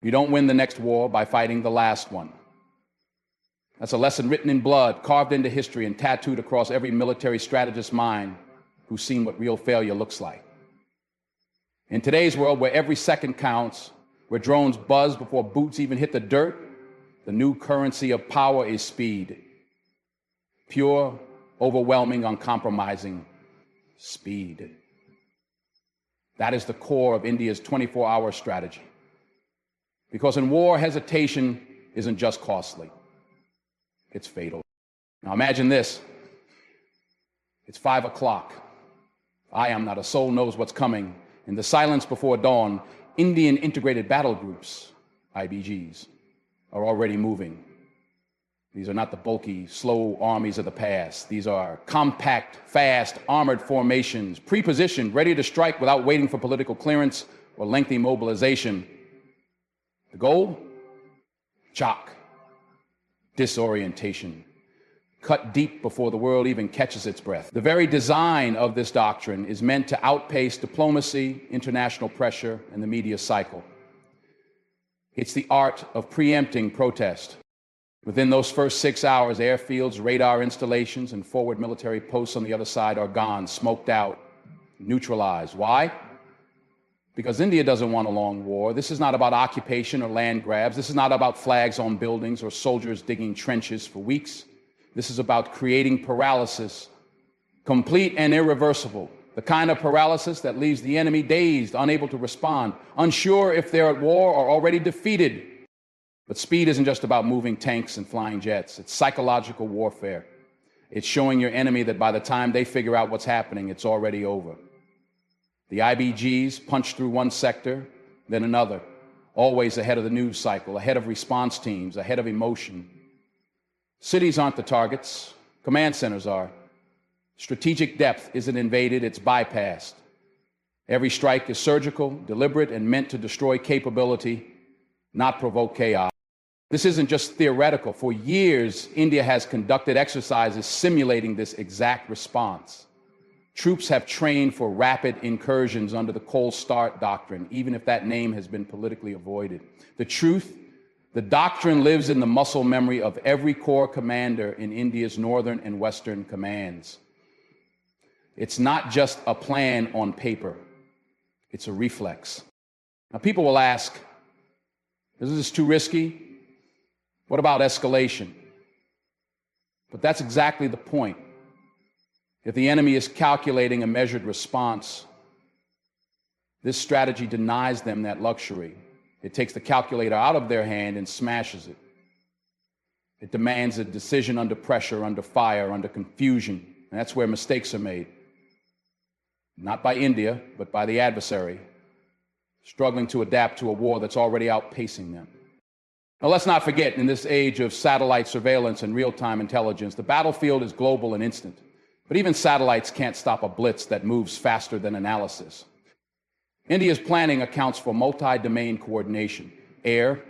You don't win the next war by fighting the last one. That's a lesson written in blood, carved into history, and tattooed across every military strategist's mind who's seen what real failure looks like. In today's world, where every second counts, where drones buzz before boots even hit the dirt, the new currency of power is speed. Pure, overwhelming, uncompromising speed. That is the core of India's 24-hour strategy. Because in war, hesitation isn't just costly, it's fatal. Now imagine this. It's 5 o'clock. I am not a soul knows what's coming. In the silence before dawn, Indian Integrated Battle Groups, IBGs, are already moving. These are not the bulky, slow armies of the past. These are compact, fast, armored formations, pre-positioned, ready to strike without waiting for political clearance or lengthy mobilization. The goal? Shock, disorientation, cut deep before the world even catches its breath. The very design of this doctrine is meant to outpace diplomacy, international pressure, and the media cycle. It's the art of preempting protest. Within those first 6 hours, airfields, radar installations, and forward military posts on the other side are gone, smoked out, neutralized. Why? Because India doesn't want a long war. This is not about occupation or land grabs. This is not about flags on buildings or soldiers digging trenches for weeks. This is about creating paralysis, complete and irreversible, the kind of paralysis that leaves the enemy dazed, unable to respond, unsure if they're at war or already defeated. But speed isn't just about moving tanks and flying jets. It's psychological warfare. It's showing your enemy that by the time they figure out what's happening, it's already over. The IBGs punch through one sector, then another, always ahead of the news cycle, ahead of response teams, ahead of emotion. Cities aren't the targets. Command centers are. Strategic depth isn't invaded, it's bypassed. Every strike is surgical, deliberate, and meant to destroy capability, not provoke chaos. This isn't just theoretical. For years, India has conducted exercises simulating this exact response. Troops have trained for rapid incursions under the cold start doctrine, even if that name has been politically avoided. The truth, the doctrine lives in the muscle memory of every corps commander in India's northern and western commands. It's not just a plan on paper. It's a reflex. Now, people will ask, is this too risky? What about escalation? But that's exactly the point. If the enemy is calculating a measured response, this strategy denies them that luxury. It takes the calculator out of their hand and smashes it. It demands a decision under pressure, under fire, under confusion. And that's where mistakes are made. Not by India, but by the adversary, struggling to adapt to a war that's already outpacing them. Now, let's not forget, in this age of satellite surveillance and real-time intelligence, the battlefield is global and instant. But even satellites can't stop a blitz that moves faster than analysis. India's planning accounts for multi-domain coordination: air,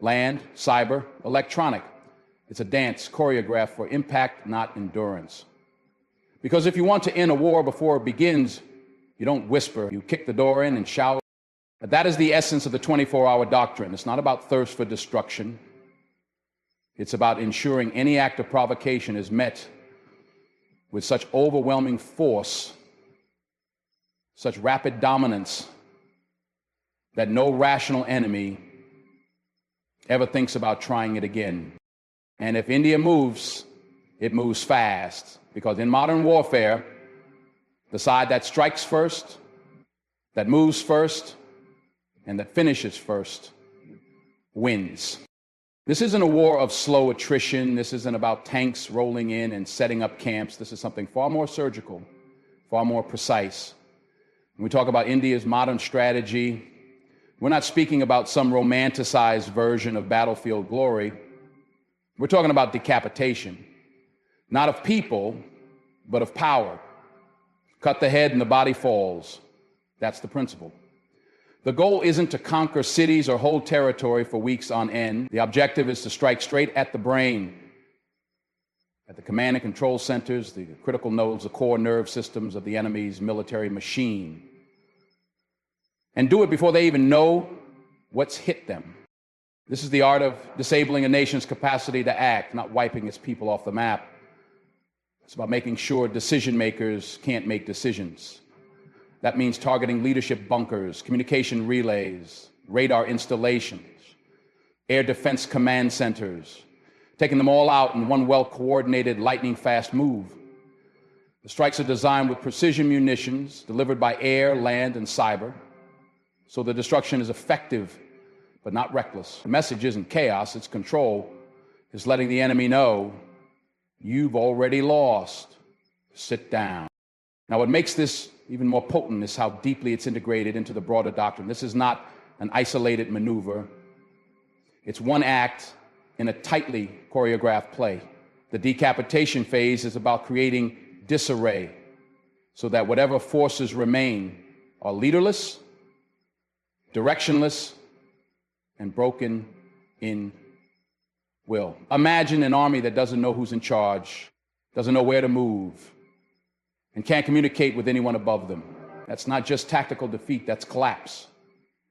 land, cyber, electronic. It's a dance choreographed for impact, not endurance. Because if you want to end a war before it begins, you don't whisper, you kick the door in and shout. That is the essence of the 24-hour doctrine. It's not about thirst for destruction. It's about ensuring any act of provocation is met with such overwhelming force, such rapid dominance, that no rational enemy ever thinks about trying it again. And if India moves, it moves fast. Because in modern warfare, the side that strikes first, that moves first, and that finishes first wins. This isn't a war of slow attrition. This isn't about tanks rolling in and setting up camps. This is something far more surgical, far more precise. When we talk about India's modern strategy, we're not speaking about some romanticized version of battlefield glory. We're talking about decapitation, not of people, but of power. Cut the head and the body falls. That's the principle. The goal isn't to conquer cities or hold territory for weeks on end. The objective is to strike straight at the brain, at the command and control centers, the critical nodes, the core nerve systems of the enemy's military machine, and do it before they even know what's hit them. This is the art of disabling a nation's capacity to act, not wiping its people off the map. It's about making sure decision makers can't make decisions. That means targeting leadership bunkers, communication relays, radar installations, air defense command centers, taking them all out in one well-coordinated, lightning-fast move. The strikes are designed with precision munitions delivered by air, land, and cyber, so the destruction is effective but not reckless. The message isn't chaos, it's control. It's letting the enemy know, you've already lost. Sit down. Now, what makes this even more potent is how deeply it's integrated into the broader doctrine. This is not an isolated maneuver. It's one act in a tightly choreographed play. The decapitation phase is about creating disarray so that whatever forces remain are leaderless, directionless, and broken in will. Imagine an army that doesn't know who's in charge, doesn't know where to move, and can't communicate with anyone above them. That's not just tactical defeat, that's collapse.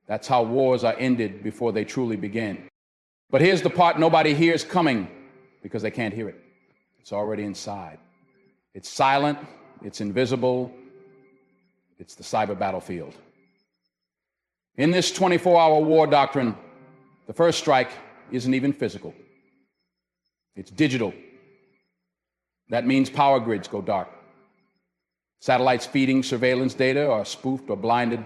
That's how wars are ended before they truly begin. But here's the part nobody hears coming because they can't hear it. It's already inside. It's silent, it's invisible, it's the cyber battlefield. In this 24-hour war doctrine, the first strike isn't even physical. It's digital. That means power grids go dark. Satellites feeding surveillance data are spoofed or blinded.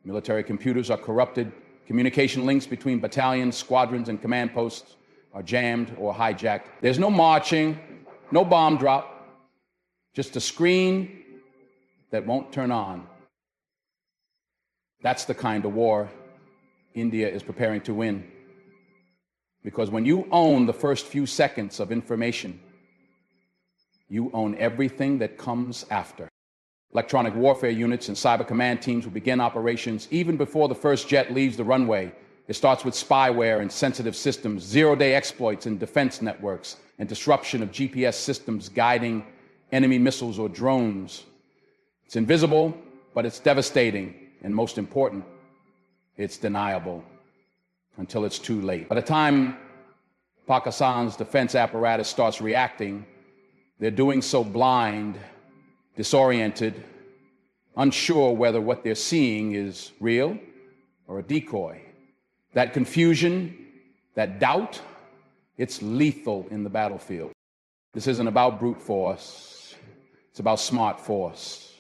Military computers are corrupted. Communication links between battalions, squadrons, and command posts are jammed or hijacked. There's no marching, no bomb drop, just a screen that won't turn on. That's the kind of war India is preparing to win. Because when you own the first few seconds of information, you own everything that comes after. Electronic warfare units and cyber command teams will begin operations even before the first jet leaves the runway. It starts with spyware and sensitive systems, zero-day exploits in defense networks, and disruption of GPS systems guiding enemy missiles or drones. It's invisible, but it's devastating, and most important, it's deniable until it's too late. By the time Pakistan's defense apparatus starts reacting, they're doing so blind, disoriented, unsure whether what they're seeing is real or a decoy. That confusion, that doubt, it's lethal in the battlefield. This isn't about brute force. It's about smart force.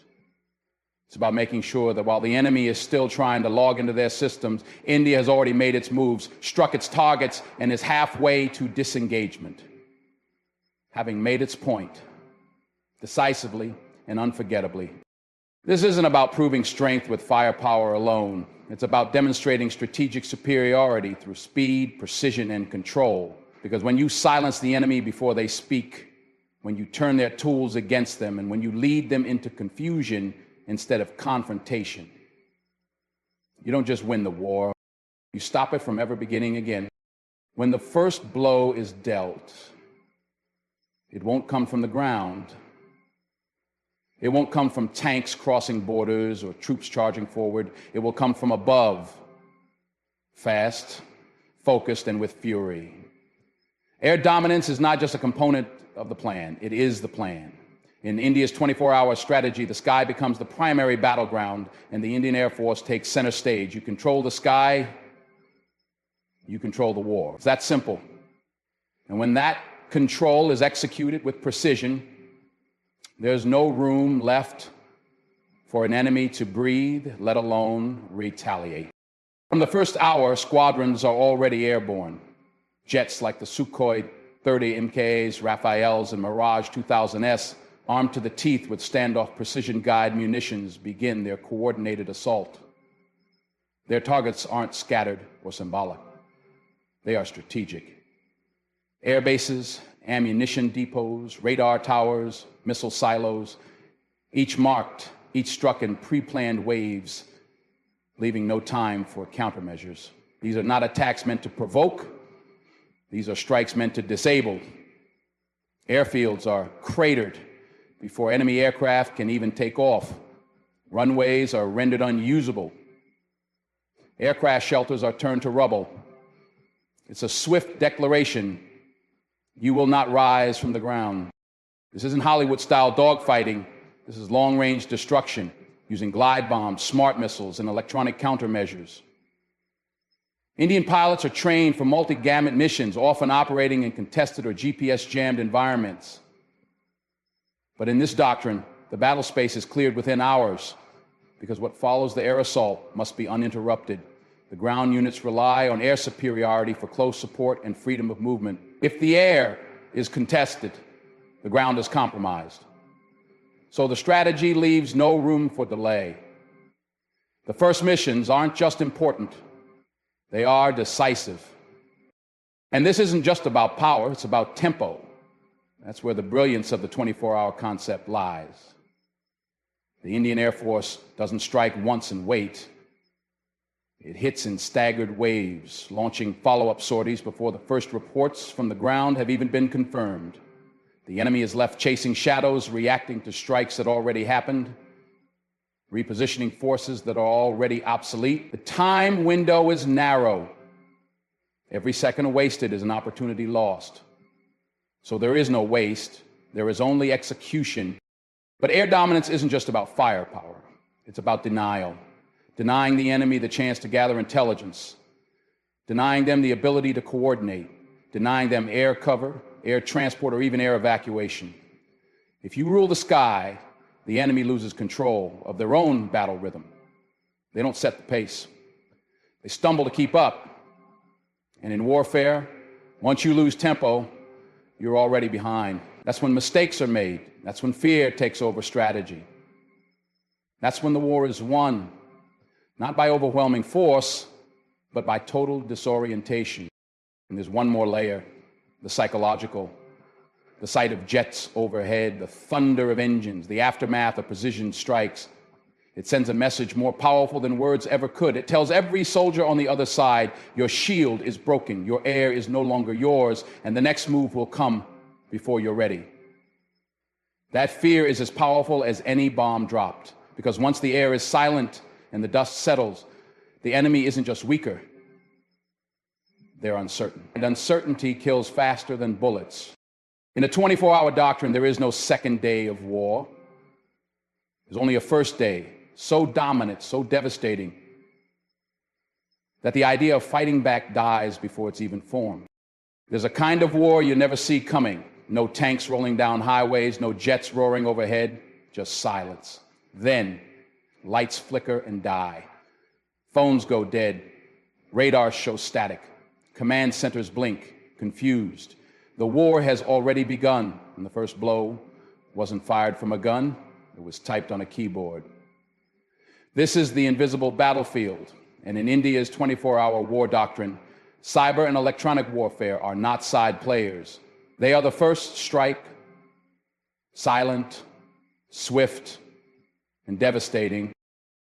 It's about making sure that while the enemy is still trying to log into their systems, India has already made its moves, struck its targets, and is halfway to disengagement, having made its point decisively and unforgettably. This isn't about proving strength with firepower alone. It's about demonstrating strategic superiority through speed, precision, and control. Because when you silence the enemy before they speak, when you turn their tools against them, and when you lead them into confusion instead of confrontation, you don't just win the war, you stop it from ever beginning again. When the first blow is dealt, it won't come from the ground. It won't come from tanks crossing borders or troops charging forward. It will come from above, fast, focused, and with fury. Air dominance is not just a component of the plan, it is the plan. In India's 24-hour strategy, the sky becomes the primary battleground, and the Indian Air Force takes center stage. You control the sky, you control the war. It's that simple. And when that control is executed with precision, there's no room left for an enemy to breathe, let alone retaliate. From the first hour, squadrons are already airborne. Jets like the Sukhoi 30 MKAs, Rafaels, and Mirage 2000S, armed to the teeth with standoff precision guide munitions, begin their coordinated assault. Their targets aren't scattered or symbolic. They are strategic. Air bases, ammunition depots, radar towers, missile silos, each marked, each struck in pre-planned waves, leaving no time for countermeasures. These are not attacks meant to provoke. These are strikes meant to disable. Airfields are cratered before enemy aircraft can even take off. Runways are rendered unusable. Aircraft shelters are turned to rubble. It's a swift declaration: you will not rise from the ground. This isn't Hollywood-style dogfighting. This is long-range destruction using glide bombs, smart missiles, and electronic countermeasures. Indian pilots are trained for multi-gamut missions, often operating in contested or GPS-jammed environments. But in this doctrine, the battle space is cleared within hours, because what follows the air assault must be uninterrupted. The ground units rely on air superiority for close support and freedom of movement. If the air is contested, the ground is compromised. So the strategy leaves no room for delay. The first missions aren't just important, they are decisive. And this isn't just about power, it's about tempo. That's where the brilliance of the 24-hour concept lies. The Indian Air Force doesn't strike once and wait. It hits in staggered waves, launching follow-up sorties before the first reports from the ground have even been confirmed. The enemy is left chasing shadows, reacting to strikes that already happened, repositioning forces that are already obsolete. The time window is narrow. Every second wasted is an opportunity lost. So there is no waste, there is only execution. But air dominance isn't just about firepower. It's about denial. Denying the enemy the chance to gather intelligence. Denying them the ability to coordinate. Denying them air cover, air transport, or even air evacuation. If you rule the sky, the enemy loses control of their own battle rhythm. They don't set the pace. They stumble to keep up. And in warfare, once you lose tempo, you're already behind. That's when mistakes are made. That's when fear takes over strategy. That's when the war is won, not by overwhelming force, but by total disorientation. And there's one more layer, the psychological. The sight of jets overhead, the thunder of engines, the aftermath of precision strikes. It sends a message more powerful than words ever could. It tells every soldier on the other side, your shield is broken, your air is no longer yours, and the next move will come before you're ready. That fear is as powerful as any bomb dropped, because once the air is silent and the dust settles, the enemy isn't just weaker, they're uncertain. And uncertainty kills faster than bullets. In a 24-hour doctrine, there is no second day of war. There's only a first day, so dominant, so devastating, that the idea of fighting back dies before it's even formed. There's a kind of war you never see coming. No tanks rolling down highways, no jets roaring overhead, just silence. Then, lights flicker and die. Phones go dead. Radars show static. Command centers blink, confused. The war has already begun, and the first blow wasn't fired from a gun, it was typed on a keyboard. This is the invisible battlefield, and in India's 24-hour war doctrine, cyber and electronic warfare are not side players. They are the first strike, silent, swift, and devastating.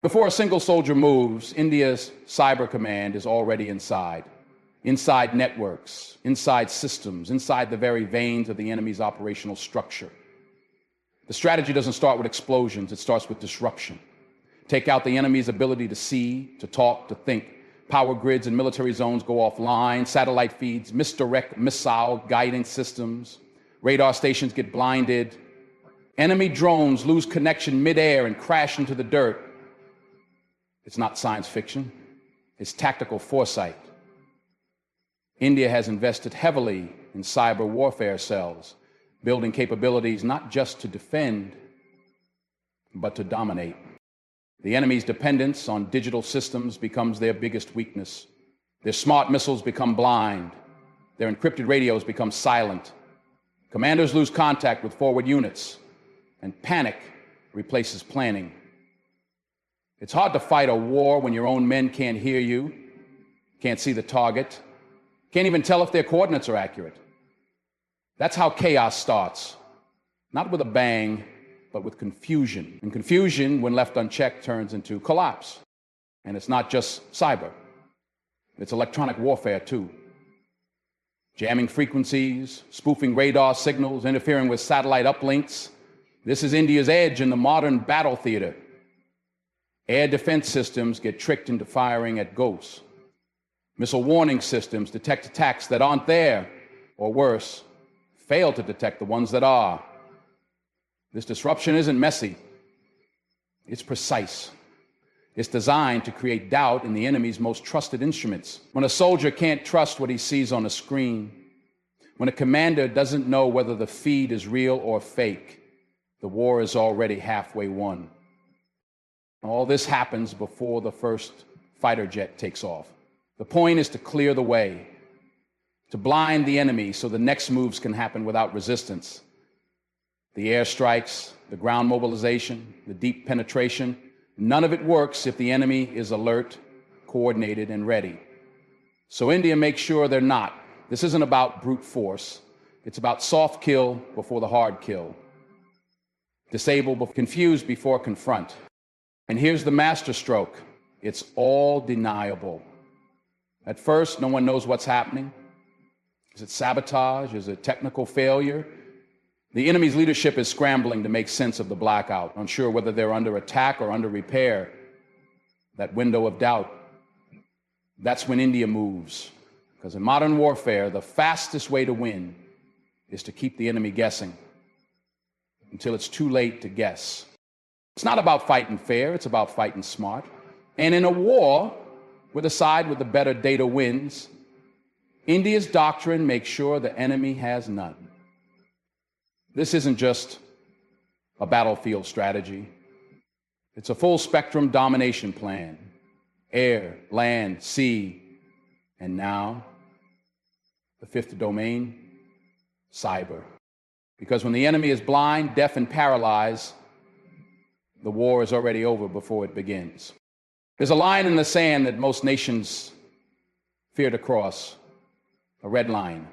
Before a single soldier moves, India's cyber command is already inside networks, inside systems, inside the very veins of the enemy's operational structure. The strategy doesn't start with explosions, it starts with disruption. Take out the enemy's ability to see, to talk, to think. Power grids and military zones go offline, satellite feeds misdirect missile guidance systems, radar stations get blinded, enemy drones lose connection midair and crash into the dirt. It's not science fiction, it's tactical foresight. India has invested heavily in cyber warfare cells, building capabilities not just to defend, but to dominate. The enemy's dependence on digital systems becomes their biggest weakness. Their smart missiles become blind. Their encrypted radios become silent. Commanders lose contact with forward units, and panic replaces planning. It's hard to fight a war when your own men can't hear you, can't see the target, can't even tell if their coordinates are accurate. That's how chaos starts, not with a bang, but with confusion. And confusion, when left unchecked, turns into collapse. And it's not just cyber. It's electronic warfare, too. Jamming frequencies, spoofing radar signals, interfering with satellite uplinks. This is India's edge in the modern battle theater. Air defense systems get tricked into firing at ghosts. Missile warning systems detect attacks that aren't there, or worse, fail to detect the ones that are. This disruption isn't messy. It's precise. It's designed to create doubt in the enemy's most trusted instruments. When a soldier can't trust what he sees on a screen, when a commander doesn't know whether the feed is real or fake, the war is already halfway won. All this happens before the first fighter jet takes off. The point is to clear the way, to blind the enemy so the next moves can happen without resistance. The airstrikes, the ground mobilization, the deep penetration, none of it works if the enemy is alert, coordinated, and ready. So India makes sure they're not. This isn't about brute force. It's about soft kill before the hard kill. Disable, but confuse before confront. And here's the masterstroke. It's all deniable. At first, no one knows what's happening. Is it sabotage? Is it technical failure? The enemy's leadership is scrambling to make sense of the blackout, unsure whether they're under attack or under repair. That window of doubt. That's when India moves. Because in modern warfare, the fastest way to win is to keep the enemy guessing until it's too late to guess. It's not about fighting fair, it's about fighting smart. And in a war where the side with the better data wins, India's doctrine makes sure the enemy has none. This isn't just a battlefield strategy. It's a full spectrum domination plan. Air, land, sea, and now the fifth domain, cyber. Because when the enemy is blind, deaf, and paralyzed, the war is already over before it begins. There's a line in the sand that most nations fear to cross, a red line,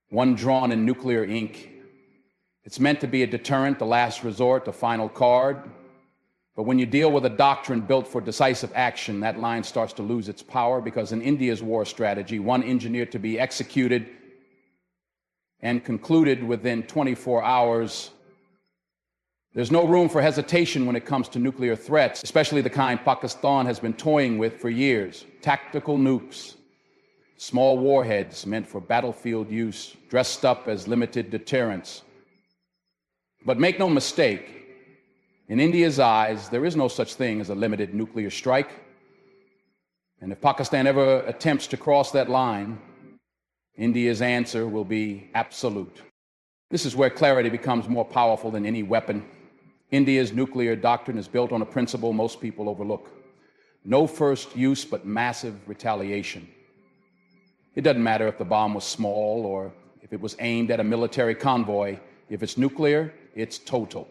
one drawn in nuclear ink. It's meant to be a deterrent, the last resort, the final card. But when you deal with a doctrine built for decisive action, that line starts to lose its power, because in India's war strategy, one engineered to be executed and concluded within 24 hours, there's no room for hesitation when it comes to nuclear threats, especially the kind Pakistan has been toying with for years. Tactical nukes, small warheads meant for battlefield use, dressed up as limited deterrents. But make no mistake, in India's eyes, there is no such thing as a limited nuclear strike. And if Pakistan ever attempts to cross that line, India's answer will be absolute. This is where clarity becomes more powerful than any weapon. India's nuclear doctrine is built on a principle most people overlook. No first use, but massive retaliation. It doesn't matter if the bomb was small or if it was aimed at a military convoy. If it's nuclear, it's total.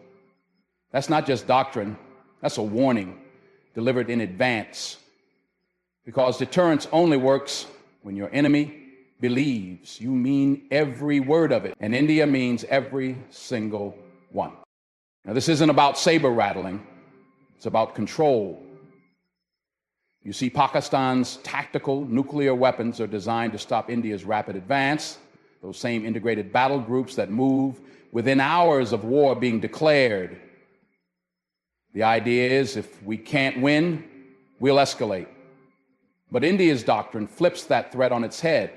That's not just doctrine, that's a warning delivered in advance. Because deterrence only works when your enemy believes you mean every word of it. And India means every single one. Now, this isn't about saber rattling, it's about control. You see, Pakistan's tactical nuclear weapons are designed to stop India's rapid advance, those same integrated battle groups that move within hours of war being declared. The idea is, if we can't win, we'll escalate. But India's doctrine flips that threat on its head.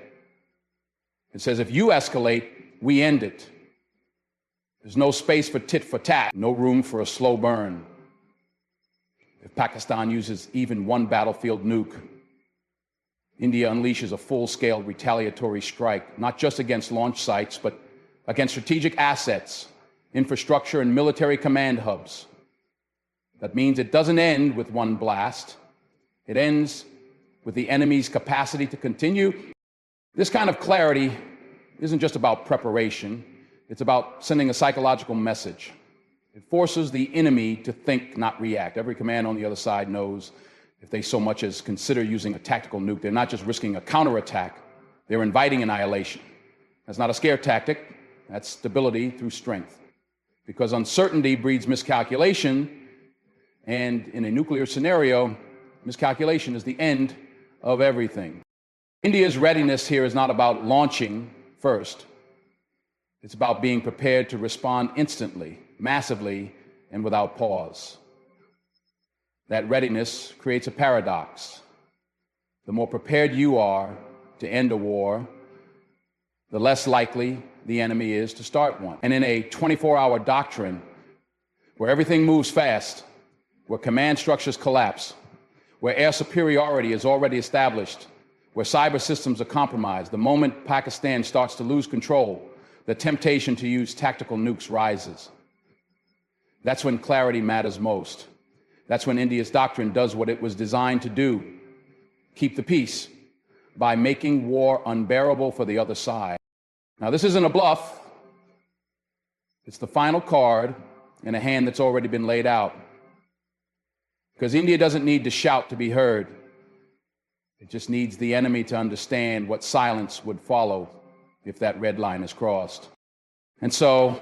It says, if you escalate, we end it. There's no space for tit for tat, no room for a slow burn. If Pakistan uses even one battlefield nuke, India unleashes a full-scale retaliatory strike, not just against launch sites, but against strategic assets, infrastructure, and military command hubs. That means it doesn't end with one blast. It ends with the enemy's capacity to continue. This kind of clarity isn't just about preparation. It's about sending a psychological message. It forces the enemy to think, not react. Every command on the other side knows if they so much as consider using a tactical nuke, they're not just risking a counterattack, they're inviting annihilation. That's not a scare tactic. That's stability through strength. Because uncertainty breeds miscalculation, and in a nuclear scenario, miscalculation is the end of everything. India's readiness here is not about launching first. It's about being prepared to respond instantly, massively, and without pause. That readiness creates a paradox. The more prepared you are to end a war, the less likely the enemy is to start one. And in a 24-hour doctrine where everything moves fast, where command structures collapse, where air superiority is already established, where cyber systems are compromised, the moment Pakistan starts to lose control, the temptation to use tactical nukes rises. That's when clarity matters most. That's when India's doctrine does what it was designed to do: keep the peace by making war unbearable for the other side. Now, this isn't a bluff. It's the final card in a hand that's already been laid out. Because India doesn't need to shout to be heard. It just needs the enemy to understand what silence would follow if that red line is crossed. And so,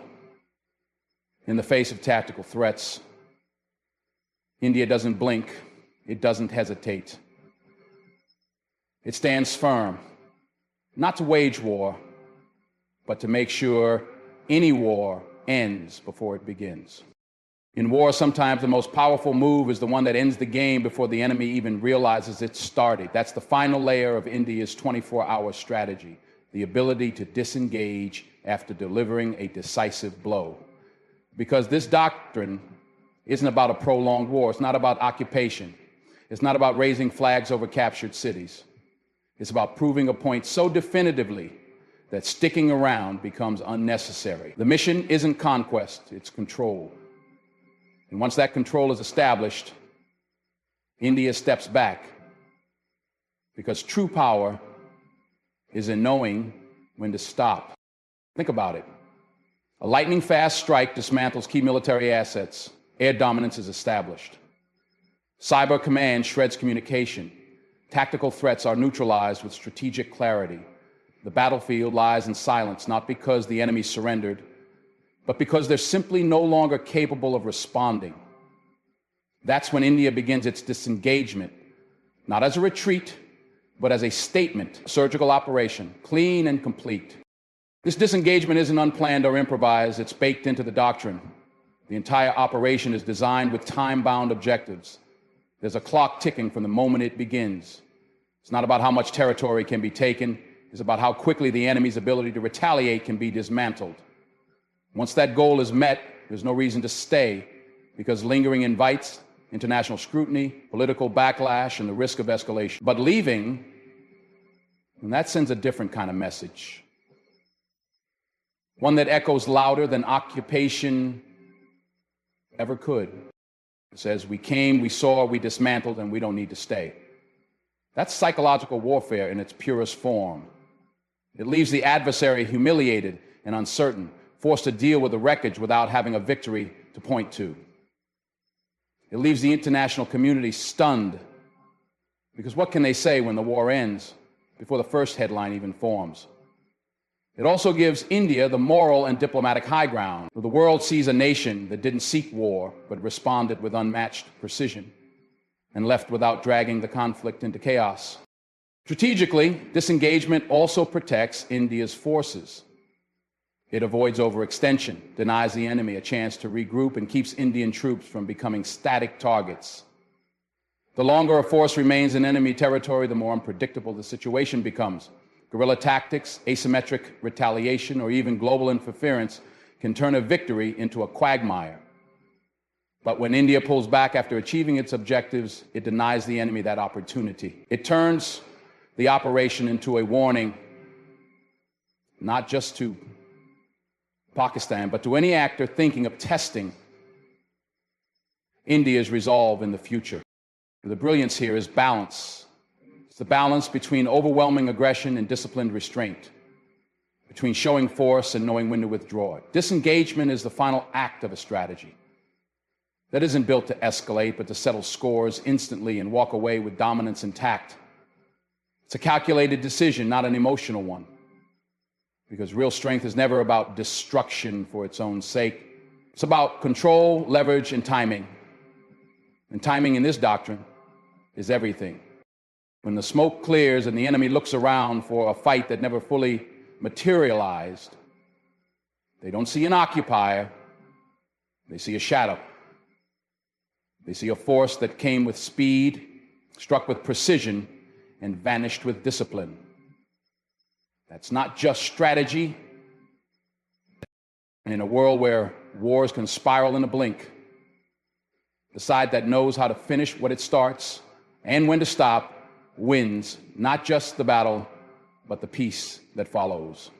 in the face of tactical threats, India doesn't blink. It doesn't hesitate. It stands firm, not to wage war, but to make sure any war ends before it begins. In war, sometimes the most powerful move is the one that ends the game before the enemy even realizes it's started. That's the final layer of India's 24-hour strategy, the ability to disengage after delivering a decisive blow. Because this doctrine isn't about a prolonged war. It's not about occupation. It's not about raising flags over captured cities. It's about proving a point so definitively that sticking around becomes unnecessary. The mission isn't conquest, it's control. And once that control is established, India steps back, because true power is in knowing when to stop. Think about it. A lightning-fast strike dismantles key military assets. Air dominance is established. Cyber command shreds communication. Tactical threats are neutralized with strategic clarity. The battlefield lies in silence, not because the enemy surrendered, but because they're simply no longer capable of responding. That's when India begins its disengagement, not as a retreat, but as a statement, surgical operation, clean and complete. This disengagement isn't unplanned or improvised, it's baked into the doctrine. The entire operation is designed with time-bound objectives. There's a clock ticking from the moment it begins. It's not about how much territory can be taken, it's about how quickly the enemy's ability to retaliate can be dismantled. Once that goal is met, there's no reason to stay, because lingering invites international scrutiny, political backlash, and the risk of escalation. But leaving, and that sends a different kind of message. One that echoes louder than occupation ever could. It says, we came, we saw, we dismantled, and we don't need to stay. That's psychological warfare in its purest form. It leaves the adversary humiliated and uncertain, forced to deal with the wreckage without having a victory to point to. It leaves the international community stunned, because what can they say when the war ends before the first headline even forms? It also gives India the moral and diplomatic high ground. The world sees a nation that didn't seek war, but responded with unmatched precision and left without dragging the conflict into chaos. Strategically, disengagement also protects India's forces. It avoids overextension, denies the enemy a chance to regroup, and keeps Indian troops from becoming static targets. The longer a force remains in enemy territory, the more unpredictable the situation becomes. Guerrilla tactics, asymmetric retaliation, or even global interference can turn a victory into a quagmire. But when India pulls back after achieving its objectives, it denies the enemy that opportunity. It turns the operation into a warning, not just to Pakistan, but to any actor thinking of testing India's resolve in the future. The brilliance here is balance. It's the balance between overwhelming aggression and disciplined restraint, between showing force and knowing when to withdraw. Disengagement is the final act of a strategy that isn't built to escalate, but to settle scores instantly and walk away with dominance intact. It's a calculated decision, not an emotional one, because real strength is never about destruction for its own sake. It's about control, leverage, and timing. And timing in this doctrine is everything. When the smoke clears and the enemy looks around for a fight that never fully materialized, they don't see an occupier, they see a shadow. They see a force that came with speed, struck with precision, and vanished with discipline. That's not just strategy. And in a world where wars can spiral in a blink, the side that knows how to finish what it starts and when to stop wins not just the battle, but the peace that follows.